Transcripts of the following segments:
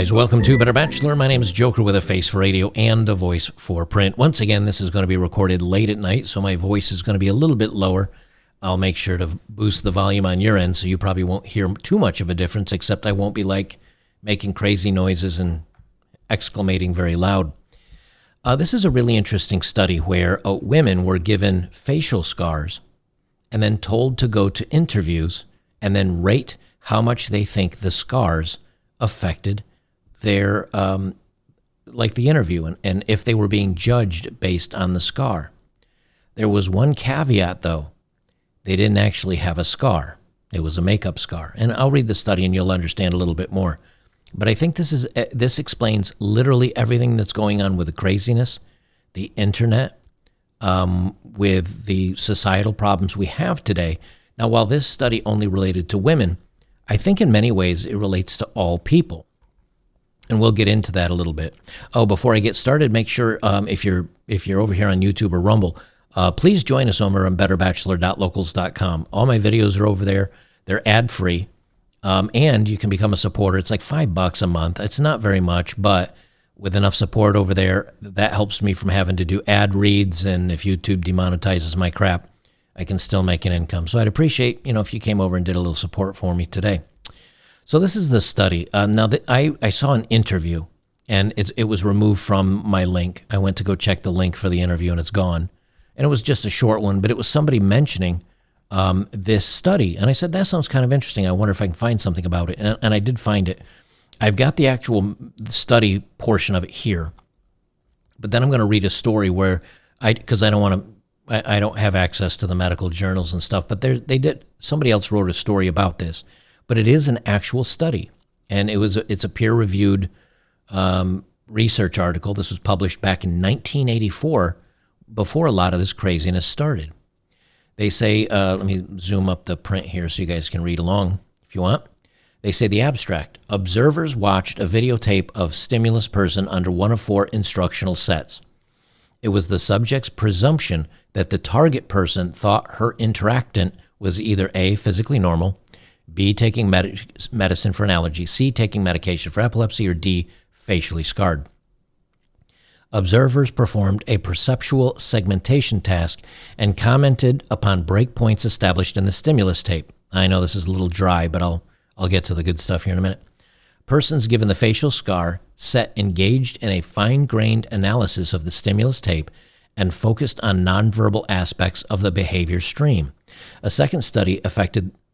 guys, welcome to Better Bachelor. My name is Joker with a face for radio and a voice for print. Once again, this is going to be recorded late at night, so my voice is going to be a little bit lower. I'll make sure to boost the volume on your end, so you probably won't hear too much of a difference, except I won't be like making crazy noises and exclamating very loud. This is a really interesting study where women were given facial scars and then told to go to interviews and then rate how much they think the scars affected their, like the interview, and if they were being judged based on the scar. There was one caveat, though. They didn't actually have a scar. It was a makeup scar. And I'll read the study and you'll understand a little bit more. But I think this explains literally everything that's going on with the craziness, the internet, with the societal problems we have today. Now, while this study only related to women, I think in many ways it relates to all people. And we'll get into that a little bit. Oh, before I get started, make sure if you're over here on YouTube or Rumble, please join us over on betterbachelor.locals.com. All my videos are over there. They're ad-free. And you can become a supporter. It's like $5 a month. It's not very much, but with enough support over there, that helps me from having to do ad reads. And if YouTube demonetizes my crap, I can still make an income. So I'd appreciate, if you came over and did a little support for me today. So this is the study. Now, I saw an interview, and it was removed from my link. I went to go check the link for the interview, and it's gone. And it was just a short one, but it was somebody mentioning this study. And I said, that sounds kind of interesting. I wonder if I can find something about it. And I did find it. I've got the actual study portion of it here. But then I'm going to read a story where because I don't have access to the medical journals and stuff, but somebody else wrote a story about this. But it is an actual study, and it's a peer-reviewed research article. This was published back in 1984, before a lot of this craziness started. They say, let me zoom up the print here so you guys can read along if you want. They say the abstract: observers watched a videotape of stimulus person under one of 4 instructional sets. It was the subject's presumption that the target person thought her interactant was either A, physically normal, B, taking medicine for an allergy, C, taking medication for epilepsy, or D, facially scarred. Observers performed a perceptual segmentation task and commented upon breakpoints established in the stimulus tape. I know this is a little dry, but I'll get to the good stuff here in a minute. Persons given the facial scar set engaged in a fine-grained analysis of the stimulus tape and focused on nonverbal aspects of the behavior stream. A second study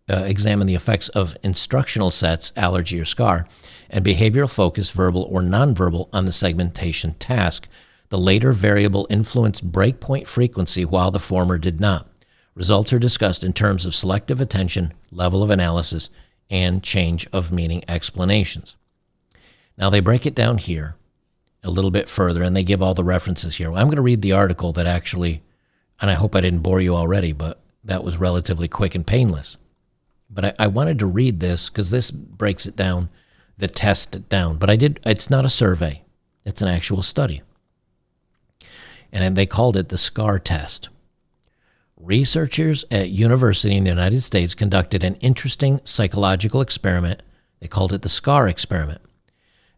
examined the effects of instructional sets, allergy or scar, and behavioral focus, verbal or nonverbal, on the segmentation task. The later variable influenced breakpoint frequency while the former did not. Results are discussed in terms of selective attention, level of analysis, and change of meaning explanations. Now they break it down here a little bit further, and they give all the references here. I'm going to read the article that actually, and I hope I didn't bore you already, but that was relatively quick and painless. But I wanted to read this because this breaks it down, the test it down. But it's not a survey. It's an actual study. And they called it the SCAR test. Researchers at university in the United States conducted an interesting psychological experiment. They called it the SCAR experiment.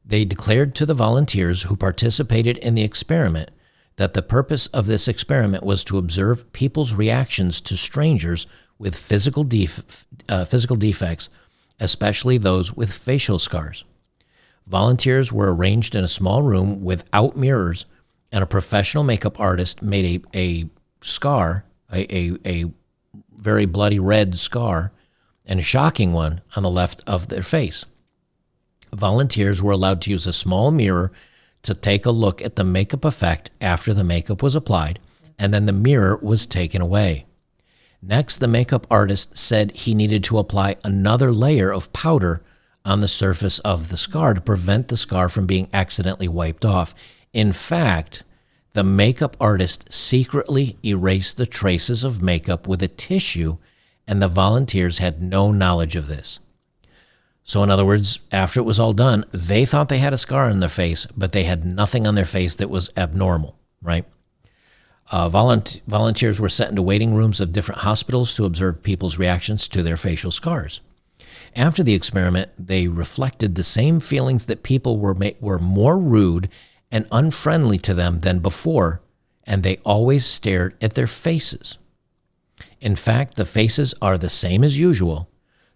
They declared to the volunteers who participated in the experiment that the purpose of this experiment was to observe people's reactions to strangers with physical defects, especially those with facial scars. Volunteers were arranged in a small room without mirrors, and a professional makeup artist made a scar, a very bloody red scar, and a shocking one on the left of their face. Volunteers were allowed to use a small mirror to take a look at the makeup effect after the makeup was applied, and then the mirror was taken away. Next, the makeup artist said he needed to apply another layer of powder on the surface of the scar to prevent the scar from being accidentally wiped off. In fact, the makeup artist secretly erased the traces of makeup with a tissue, and the volunteers had no knowledge of this. So in other words, after it was all done, they thought they had a scar on their face, but they had nothing on their face that was abnormal, right? Volunteers were sent into waiting rooms of different hospitals to observe people's reactions to their facial scars. After the experiment, they reflected the same feelings that people were more rude and unfriendly to them than before, and they always stared at their faces. In fact, the faces are the same as usual.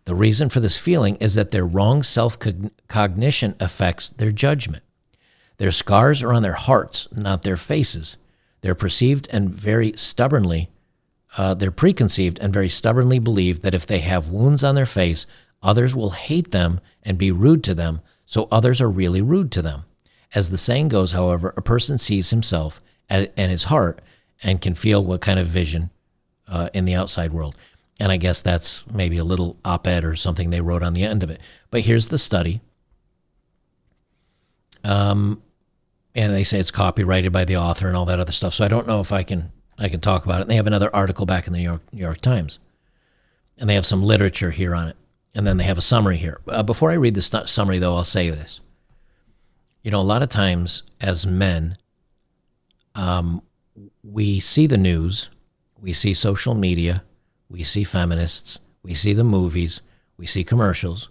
The reason for this feeling is that their wrong self-cognition affects their judgment. Their scars are on their hearts, not their faces. They're preconceived and very stubbornly believe that if they have wounds on their face, others will hate them and be rude to them, so others are really rude to them. As the saying goes, however, a person sees himself and his heart and can feel what kind of vision in the outside world. And I guess that's maybe a little op-ed or something they wrote on the end of it. But here's the study. And they say it's copyrighted by the author and all that other stuff. So I don't know if I can talk about it. And they have another article back in the New York Times. And they have some literature here on it. And then they have a summary here. Before I read the summary, though, I'll say this. You know, a lot of times as men, we see the news, we see social media, we see feminists, we see the movies, we see commercials,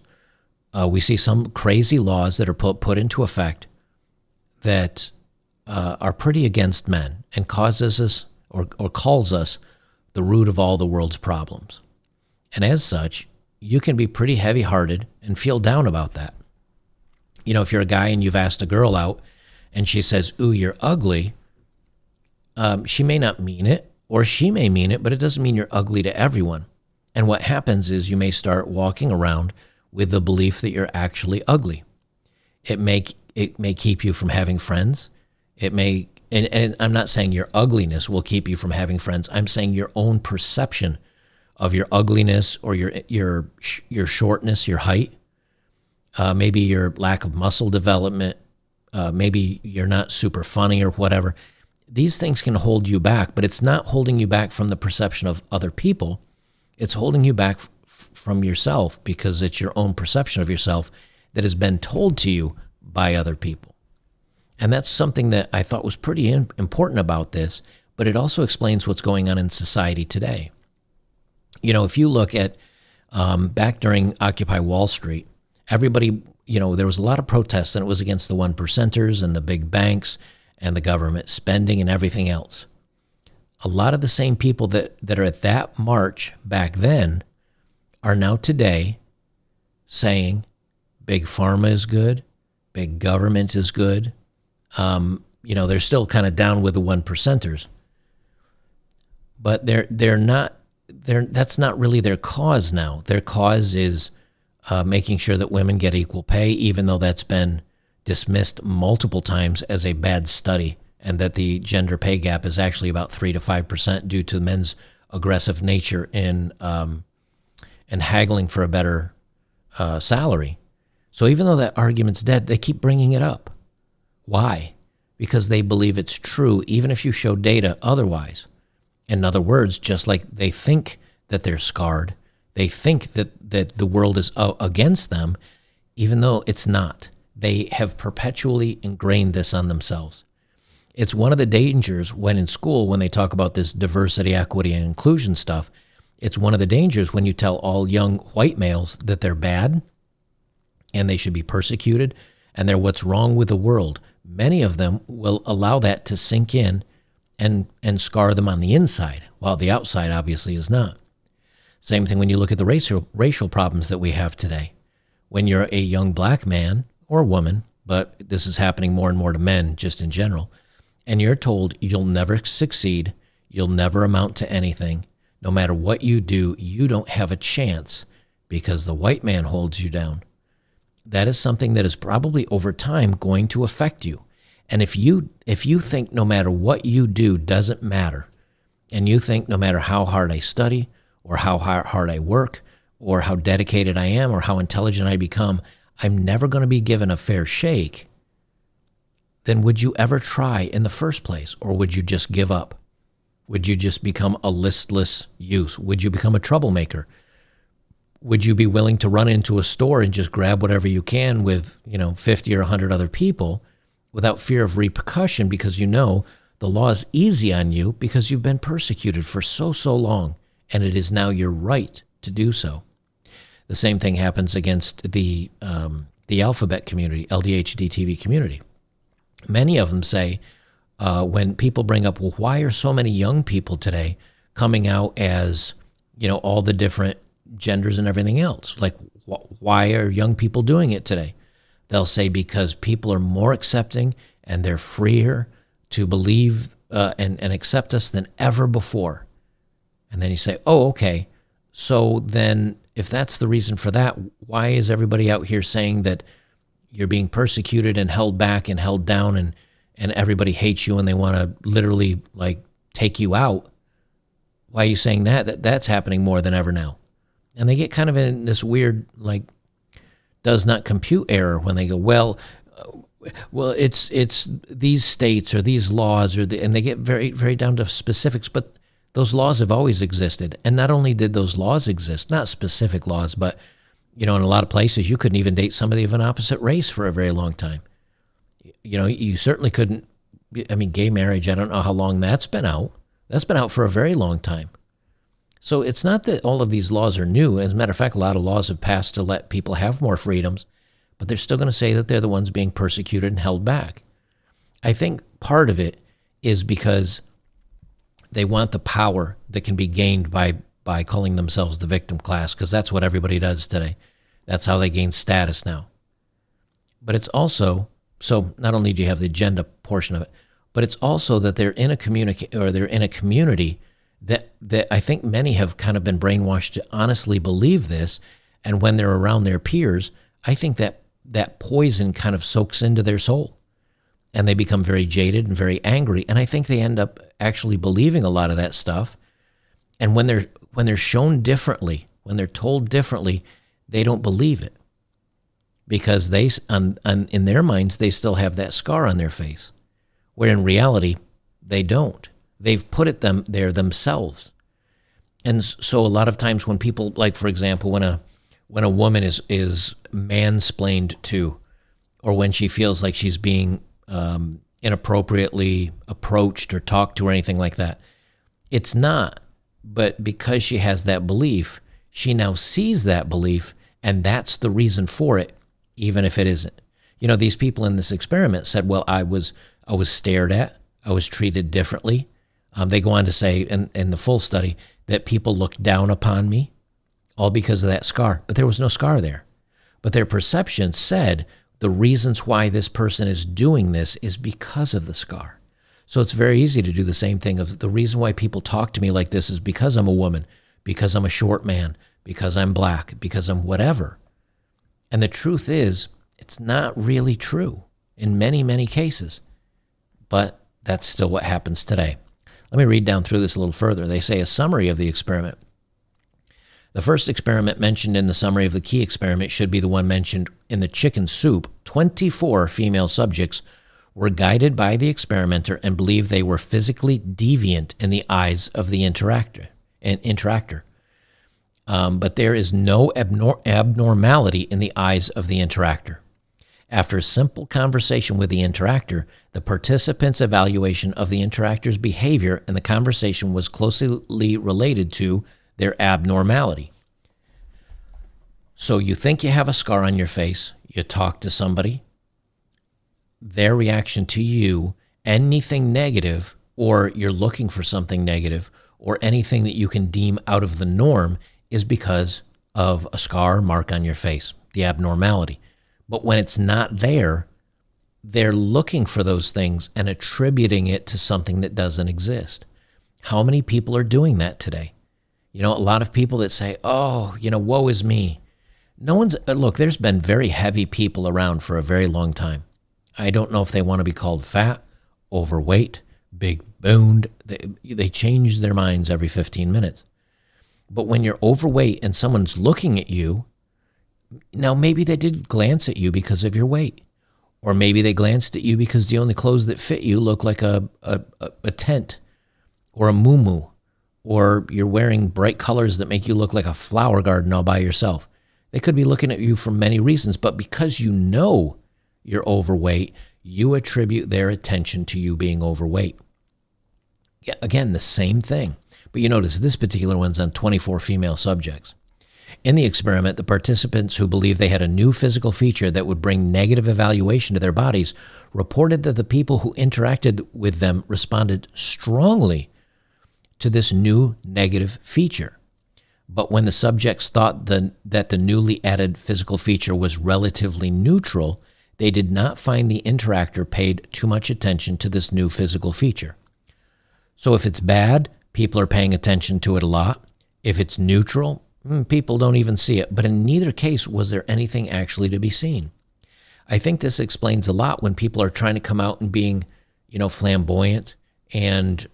we see some crazy laws that are put into effect that are pretty against men and causes us or calls us the root of all the world's problems. And as such, you can be pretty heavy-hearted and feel down about that. You know, if you're a guy and you've asked a girl out and she says, "Ooh, you're ugly," she may not mean it, or she may mean it, but it doesn't mean you're ugly to everyone. And what happens is you may start walking around with the belief that you're actually ugly. It may keep you from having friends. It may, and I'm not saying your ugliness will keep you from having friends. I'm saying your own perception of your ugliness or your shortness, your height, maybe your lack of muscle development, maybe you're not super funny or whatever. These things can hold you back, but it's not holding you back from the perception of other people. It's holding you back from yourself because it's your own perception of yourself that has been told to you by other people. And that's something that I thought was pretty important about this, but it also explains what's going on in society today. You know, if you look at back during Occupy Wall Street, everybody, you know, there was a lot of protests, and it was against the 1%ers and the big banks and the government spending and everything else. A lot of the same people that are at that march back then are now today saying big pharma is good, big government is good. You know, they're still kind of down with the 1%ers, but that's not really their cause now. Their cause is making sure that women get equal pay, even though that's been dismissed multiple times as a bad study, and that the gender pay gap is actually about 3 to 5% due to men's aggressive nature in haggling for a better salary. So even though that argument's dead, they keep bringing it up. Why? Because they believe it's true, even if you show data otherwise. In other words, just like they think that they're scarred, they think that the world is against them, even though it's not. They have perpetually ingrained this on themselves. It's one of the dangers when in school, when they talk about this diversity, equity, and inclusion stuff, it's one of the dangers when you tell all young white males that they're bad and they should be persecuted and they're what's wrong with the world. Many of them will allow that to sink in and scar them on the inside, while the outside obviously is not. Same thing when you look at the racial problems that we have today. When you're a young black man or woman, but this is happening more and more to men just in general, and you're told you'll never succeed, you'll never amount to anything, no matter what you do, you don't have a chance because the white man holds you down. That is something that is probably over time going to affect you. And if you think no matter what you do doesn't matter, and you think no matter how hard I study or how hard I work or how dedicated I am or how intelligent I become, I'm never going to be given a fair shake, then would you ever try in the first place? Or would you just give up? Would you just become a listless youth? Would you become a troublemaker? Would you be willing to run into a store and just grab whatever you can with, 50 or 100 other people without fear of repercussion because you know the law is easy on you because you've been persecuted for so long, and it is now your right to do so? The same thing happens against the alphabet community, LDHD TV community. Many of them say, when people bring up, well, why are so many young people today coming out as, all the different genders and everything else? Like, why are young people doing it today? They'll say because people are more accepting and they're freer to believe and accept us than ever before. And then you say, oh, okay. So then if that's the reason for that, why is everybody out here saying that you're being persecuted and held back and held down and everybody hates you and they want to literally like take you out? Why are you saying that? That's happening more than ever now. And they get kind of in this weird, like, does not compute error when they go, well, it's these states or these laws and they get very, very down to specifics, but those laws have always existed. And not only did those laws exist, not specific laws, but, in a lot of places you couldn't even date somebody of an opposite race for a very long time. You certainly couldn't, gay marriage, I don't know how long that's been out. That's been out for a very long time. So it's not that all of these laws are new. As a matter of fact, a lot of laws have passed to let people have more freedoms, but they're still going to say that they're the ones being persecuted and held back. I think part of it is because they want the power that can be gained by calling themselves the victim class, because that's what everybody does today. That's how they gain status now. But it's also, so not only do you have the agenda portion of it, but it's also that they're in a community that I think many have kind of been brainwashed to honestly believe this. And when they're around their peers, I think that poison kind of soaks into their soul and they become very jaded and very angry. And I think they end up actually believing a lot of that stuff. And when they're shown differently, when they're told differently, they don't believe it because in their minds, they still have that scar on their face, where in reality, they don't. They've put it there themselves. And so a lot of times when people, like, for example, when a woman is mansplained to, or when she feels like she's being inappropriately approached or talked to or anything like that, it's not. But because she has that belief, she now sees that belief, and that's the reason for it, even if it isn't. These people in this experiment said, well, I was stared at, I was treated differently. They go on to say in the full study that people looked down upon me, all because of that scar. But there was no scar there. But their perception said the reasons why this person is doing this is because of the scar. So it's very easy to do the same thing of the reason why people talk to me like this is because I'm a woman, because I'm a short man, because I'm black, because I'm whatever. And the truth is, it's not really true in many, many cases. But that's still what happens today. Let me read down through this a little further. They say a summary of the experiment. The first experiment mentioned in the summary of the key experiment should be the one mentioned in the chicken soup. 24 female subjects were guided by the experimenter and believed they were physically deviant in the eyes of the interactor. But there is no abnormality in the eyes of the interactor. After a simple conversation with the interactor, the participants' evaluation of the interactor's behavior in the conversation was closely related to their abnormality. So you think you have a scar on your face, you talk to somebody, their reaction to you, anything negative, or you're looking for something negative, or anything that you can deem out of the norm is because of a scar or mark on your face, the abnormality. But when it's not there, they're looking for those things and attributing it to something that doesn't exist. How many people are doing that today? A lot of people that say, oh, woe is me. Look, there's been very heavy people around for a very long time. I don't know if they want to be called fat, overweight, big boned. They change their minds every 15 minutes. But when you're overweight and someone's looking at you, now maybe they did glance at you because of your weight. Or maybe they glanced at you because the only clothes that fit you look like a tent or a muumuu, or you're wearing bright colors that make you look like a flower garden all by yourself. They could be looking at you for many reasons, but because you know you're overweight, you attribute their attention to you being overweight. Yeah, again, the same thing. But you notice this particular one's on 24 female subjects. In the experiment, the participants who believed they had a new physical feature that would bring negative evaluation to their bodies reported that the people who interacted with them responded strongly to this new negative feature. But when the subjects thought that the newly added physical feature was relatively neutral, they did not find the interactor paid too much attention to this new physical feature. So if it's bad, people are paying attention to it a lot. If it's neutral, people don't even see it. But in neither case was there anything actually to be seen. I think this explains a lot when people are trying to come out and being, flamboyant and,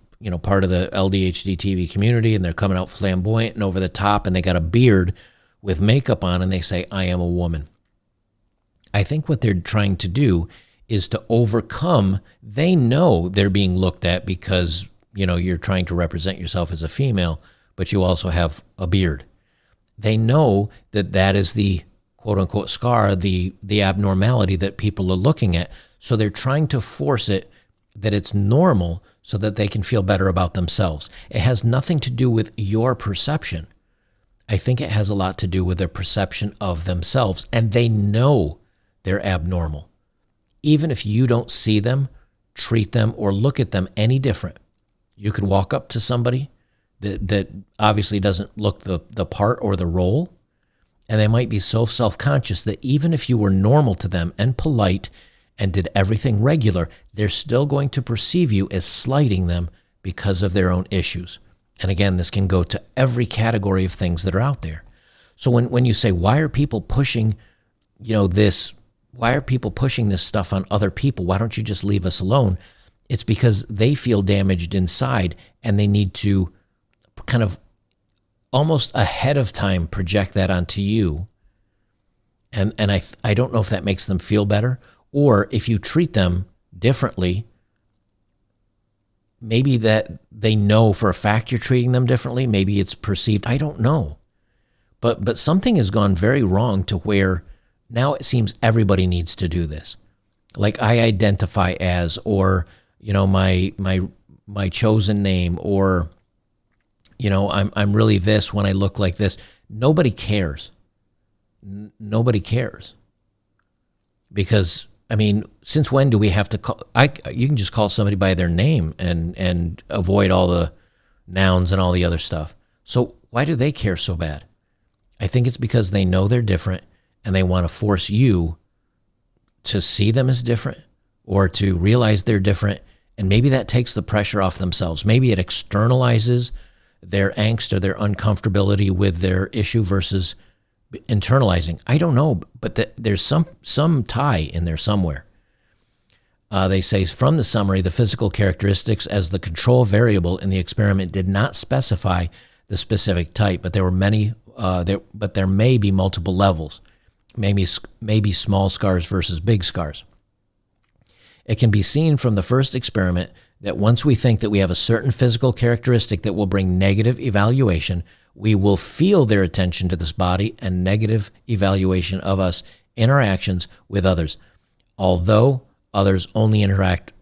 part of the LDHD TV community, and they're coming out flamboyant and over the top, and they got a beard with makeup on, and they say, I am a woman. I think what they're trying to do is to overcome, they know they're being looked at because, you're trying to represent yourself as a female, but you also have a beard. They know that that is the quote-unquote scar, the abnormality that people are looking at. So they're trying to force it that it's normal so that they can feel better about themselves. It has nothing to do with your perception. I think it has a lot to do with their perception of themselves, and they know they're abnormal. Even if you don't see them, treat them, or look at them any different. You could walk up to somebody that obviously doesn't look the part or the role, and they might be so self-conscious that even if you were normal to them and polite and did everything regular, they're still going to perceive you as slighting them because of their own issues. And again, this can go to every category of things that are out there. So when you say, why are people pushing, this? Why are people pushing this stuff on other people? Why don't you just leave us alone? It's because they feel damaged inside, and they need to kind of almost ahead of time project that onto you. And I don't know if that makes them feel better, or if you treat them differently, maybe that they know for a fact you're treating them differently. Maybe it's perceived. I don't know. But something has gone very wrong to where now it seems everybody needs to do this. Like I identify as, or, my chosen name, or, I'm really this when I look like this. Nobody cares. Nobody cares. Because, since when do we have to call? You can just call somebody by their name and avoid all the nouns and all the other stuff. So why do they care so bad? I think it's because they know they're different, and they want to force you to see them as different or to realize they're different. And maybe that takes the pressure off themselves. Maybe it externalizes their angst or their uncomfortability with their issue versus internalizing. I don't know, but there's some tie in there somewhere. They say from the summary, the physical characteristics as the control variable in the experiment did not specify the specific type, but there were many. But there may be multiple levels. Maybe small scars versus big scars. It can be seen from the first experiment that once we think that we have a certain physical characteristic that will bring negative evaluation, we will feel their attention to this body and negative evaluation of us in our actions with others, although others only interact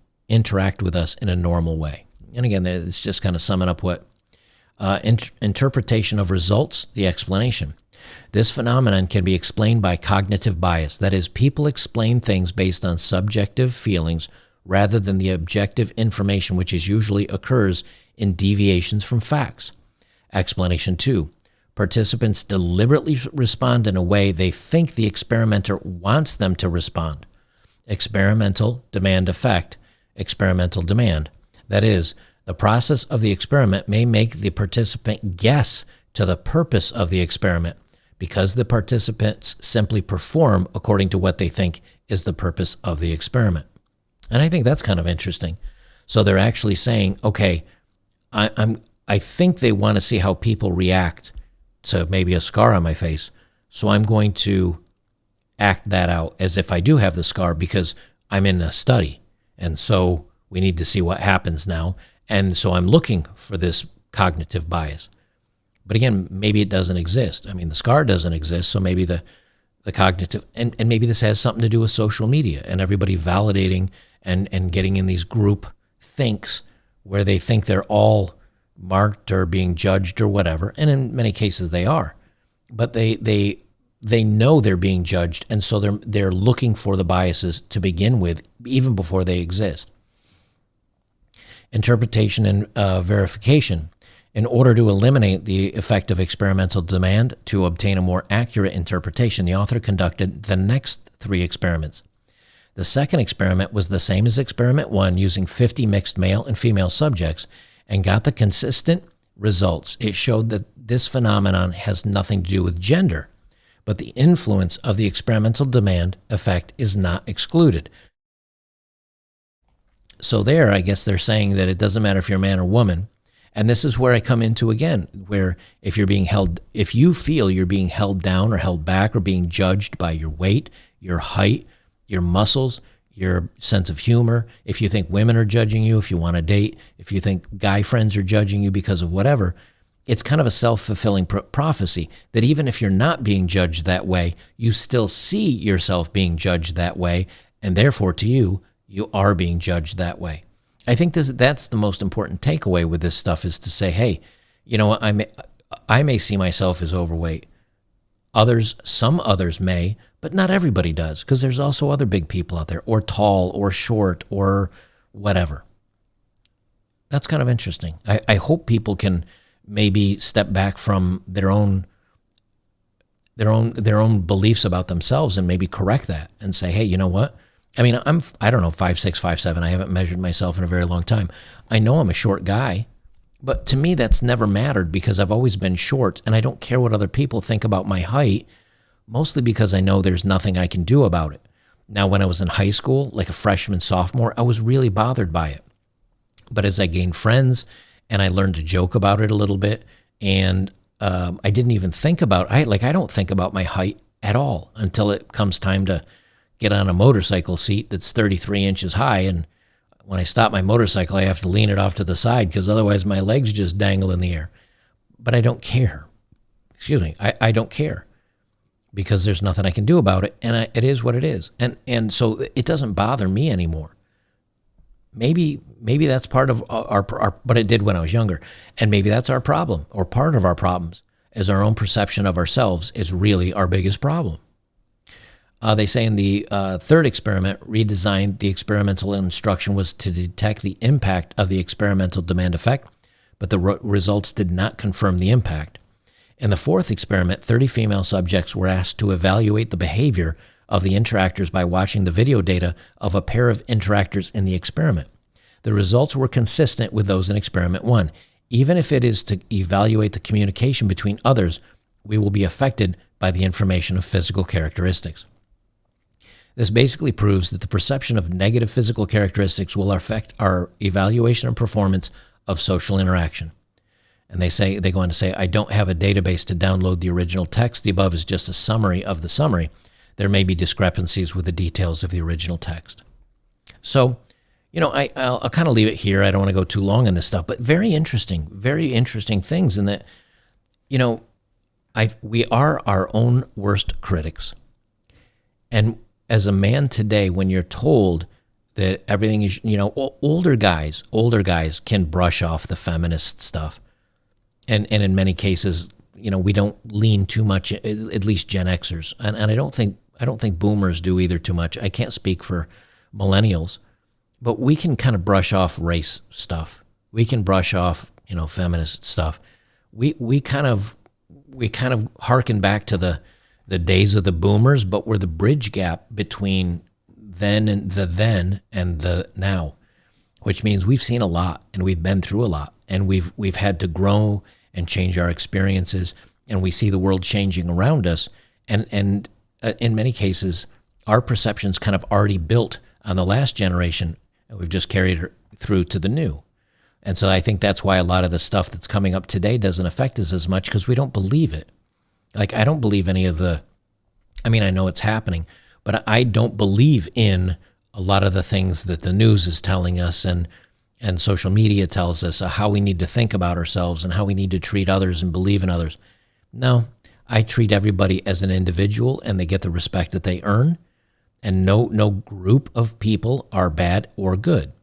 with us in a normal way. And again, it's just kind of summing up what interpretation of results, the explanation. This phenomenon can be explained by cognitive bias. That is, people explain things based on subjective feelings rather than the objective information which usually occurs in deviations from facts. Explanation 2. Participants deliberately respond in a way they think the experimenter wants them to respond. Experimental demand effect. Experimental demand. That is, the process of the experiment may make the participant guess to the purpose of the experiment because the participants simply perform according to what they think is the purpose of the experiment. And I think that's kind of interesting. So they're actually saying, okay, I think they want to see how people react to maybe a scar on my face, so I'm going to act that out as if I do have the scar because I'm in a study. And so we need to see what happens now. And so I'm looking for this cognitive bias. But again, maybe it doesn't exist. The scar doesn't exist, so maybe the cognitive, and maybe this has something to do with social media and everybody validating and getting in these group thinks where they think they're all marked or being judged or whatever. And in many cases they are. but they know they're being judged, and so they're looking for the biases to begin with, even before they exist. Interpretation and verification. In order to eliminate the effect of experimental demand to obtain a more accurate interpretation, the author conducted the next 3 experiments. The second experiment was the same as experiment 1, using 50 mixed male and female subjects, and got the consistent results. It showed that this phenomenon has nothing to do with gender, but the influence of the experimental demand effect is not excluded. So there, I guess they're saying that it doesn't matter if you're a man or woman. And this is where I come into again, where if you feel you're being held down or held back or being judged by your weight, your height, your muscles, your sense of humor, if you think women are judging you, if you want to date, if you think guy friends are judging you because of whatever, it's kind of a self-fulfilling prophecy that even if you're not being judged that way, you still see yourself being judged that way, and therefore to you, you are being judged that way. I think that's the most important takeaway with this stuff, is to say, hey, you know what, I may see myself as overweight. Some others may, but not everybody does, because there's also other big people out there, or tall, or short, or whatever. That's kind of interesting. I hope people can maybe step back from their own beliefs about themselves and maybe correct that and say, hey, you know what? I mean, I don't know, 5'6", 5'7". I haven't measured myself in a very long time. I know I'm a short guy, but to me that's never mattered because I've always been short, and I don't care what other people think about my height, mostly because I know there's nothing I can do about it. Now, when I was in high school, like a freshman, sophomore, I was really bothered by it. But as I gained friends and I learned to joke about it a little bit, and I didn't even think about, I don't think about my height at all until it comes time to get on a motorcycle seat that's 33 inches high, and when I stop my motorcycle, I have to lean it off to the side because otherwise my legs just dangle in the air. But I don't care. Excuse me, I don't care because there's nothing I can do about it, and it is what it is. And so it doesn't bother me anymore. Maybe that's part of our, but it did when I was younger, and maybe that's our problem, or part of our problems, is our own perception of ourselves is really our biggest problem. They say in the third experiment, redesigned, the experimental instruction was to detect the impact of the experimental demand effect, but the results did not confirm the impact. In the fourth experiment, 30 female subjects were asked to evaluate the behavior of the interactors by watching the video data of a pair of interactors in the experiment. The results were consistent with those in experiment 1. Even if it is to evaluate the communication between others, we will be affected by the information of physical characteristics. This basically proves that the perception of negative physical characteristics will affect our evaluation and performance of social interaction. And they go on to say, I don't have a database to download the original text. The above is just a summary of the summary. There may be discrepancies with the details of the original text. So, I'll kind of leave it here. I don't want to go too long on this stuff, but very interesting things in that, we are our own worst critics. And as a man today, when you're told that everything is, older guys can brush off the feminist stuff. And in many cases, we don't lean too much, at least Gen Xers. And I don't think boomers do either too much. I can't speak for millennials, but we can kind of brush off race stuff. We can brush off, feminist stuff. We kind of harken back to the days of the boomers, but we're the bridge gap between then and the now, which means we've seen a lot and we've been through a lot, and we've had to grow and change our experiences, and we see the world changing around us, and in many cases our perception's kind of already built on the last generation, and we've just carried it through to the new. And so I think that's why a lot of the stuff that's coming up today doesn't affect us as much, because we don't believe it. Like, I don't believe any of I know it's happening, but I don't believe in a lot of the things that the news is telling us and social media tells us how we need to think about ourselves and how we need to treat others and believe in others. No, I treat everybody as an individual, and they get the respect that they earn, and no group of people are bad or good.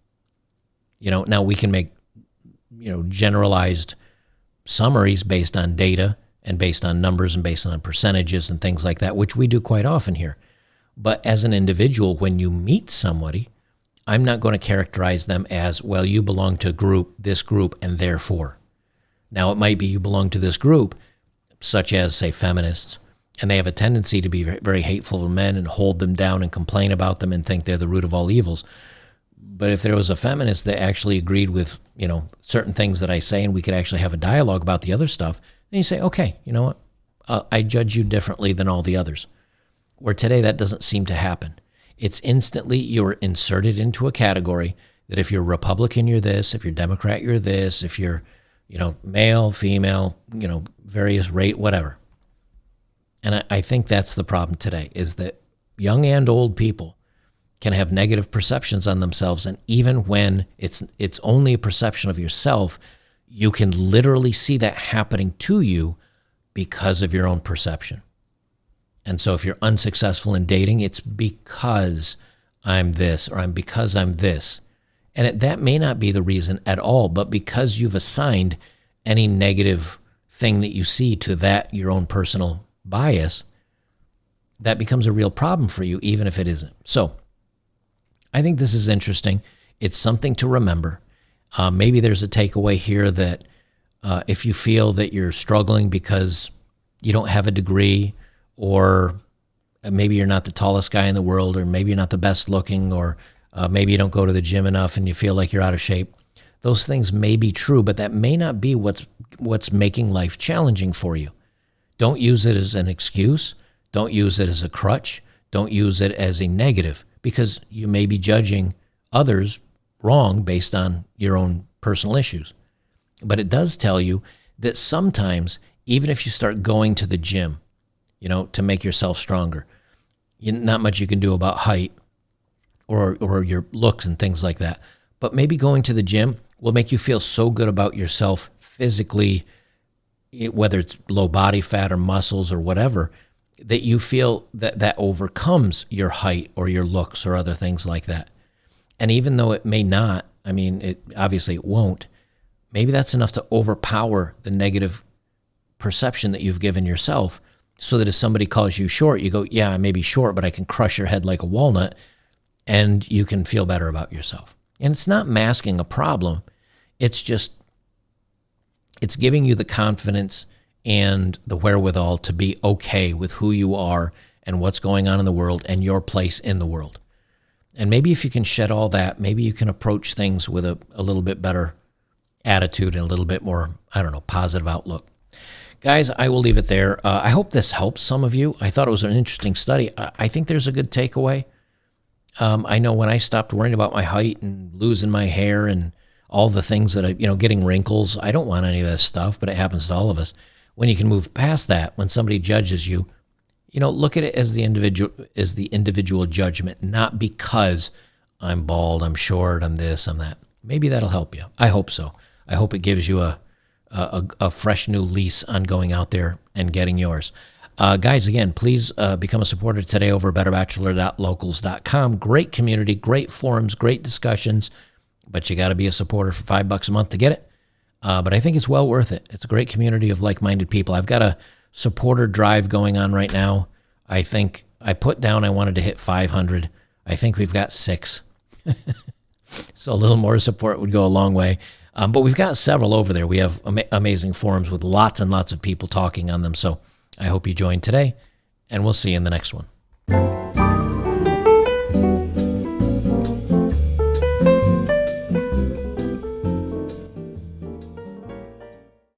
Now we can make, generalized summaries based on data and based on numbers and based on percentages and things like that, which we do quite often here. But as an individual, when you meet somebody, I'm not going to characterize them as, well, you belong to this group, and therefore. Now, it might be you belong to this group, such as, say, feminists, and they have a tendency to be very hateful to men and hold them down and complain about them and think they're the root of all evils. But if there was a feminist that actually agreed with, certain things that I say, and we could actually have a dialogue about the other stuff, then you say, okay, you know what? I judge you differently than all the others. Where today that doesn't seem to happen. It's instantly you're inserted into a category that if you're Republican, you're this. If you're Democrat, you're this. If you're, male, female, various rate, whatever. And I think that's the problem today, is that young and old people can have negative perceptions on themselves. And even when it's only a perception of yourself, you can literally see that happening to you because of your own perception. And so if you're unsuccessful in dating, it's because I'm this, or because I'm this. And that may not be the reason at all, but because you've assigned any negative thing that you see to that, your own personal bias, that becomes a real problem for you, even if it isn't. So I think this is interesting. It's something to remember. Maybe there's a takeaway here that if you feel that you're struggling because you don't have a degree, or maybe you're not the tallest guy in the world, or maybe you're not the best looking, or maybe you don't go to the gym enough and you feel like you're out of shape. Those things may be true, but that may not be what's making life challenging for you. Don't use it as an excuse. Don't use it as a crutch. Don't use it as a negative, because you may be judging others wrong based on your own personal issues. But it does tell you that sometimes, even if you start going to the gym, to make yourself stronger, not much you can do about height or your looks and things like that. But maybe going to the gym will make you feel so good about yourself physically, whether it's low body fat or muscles or whatever, that you feel that overcomes your height or your looks or other things like that. And even though it may not, obviously it won't, maybe that's enough to overpower the negative perception that you've given yourself, so that if somebody calls you short, you go, yeah, I may be short, but I can crush your head like a walnut, and you can feel better about yourself. And it's not masking a problem. It's giving you the confidence and the wherewithal to be okay with who you are and what's going on in the world and your place in the world. And maybe if you can shed all that, maybe you can approach things with a little bit better attitude and a little bit more, positive outlook. Guys, I will leave it there. I hope this helps some of you. I thought it was an interesting study. I think there's a good takeaway. I know when I stopped worrying about my height and losing my hair and all the things that getting wrinkles, I don't want any of that stuff, but it happens to all of us. When you can move past that, when somebody judges you, look at it as the individual judgment, not because I'm bald, I'm short, I'm this, I'm that. Maybe that'll help you. I hope so. I hope it gives you a fresh new lease on going out there and getting yours. Guys, again, please become a supporter today over betterbachelor.locals.com. Great community, great forums, great discussions, but you got to be a supporter for $5 a month to get it. But I think it's well worth it. It's a great community of like-minded people. I've got a supporter drive going on right now. I think I put down I wanted to hit 500. I think we've got 6. So a little more support would go a long way. But we've got several over there. We have amazing forums with lots and lots of people talking on them. So I hope you join today, and we'll see you in the next one.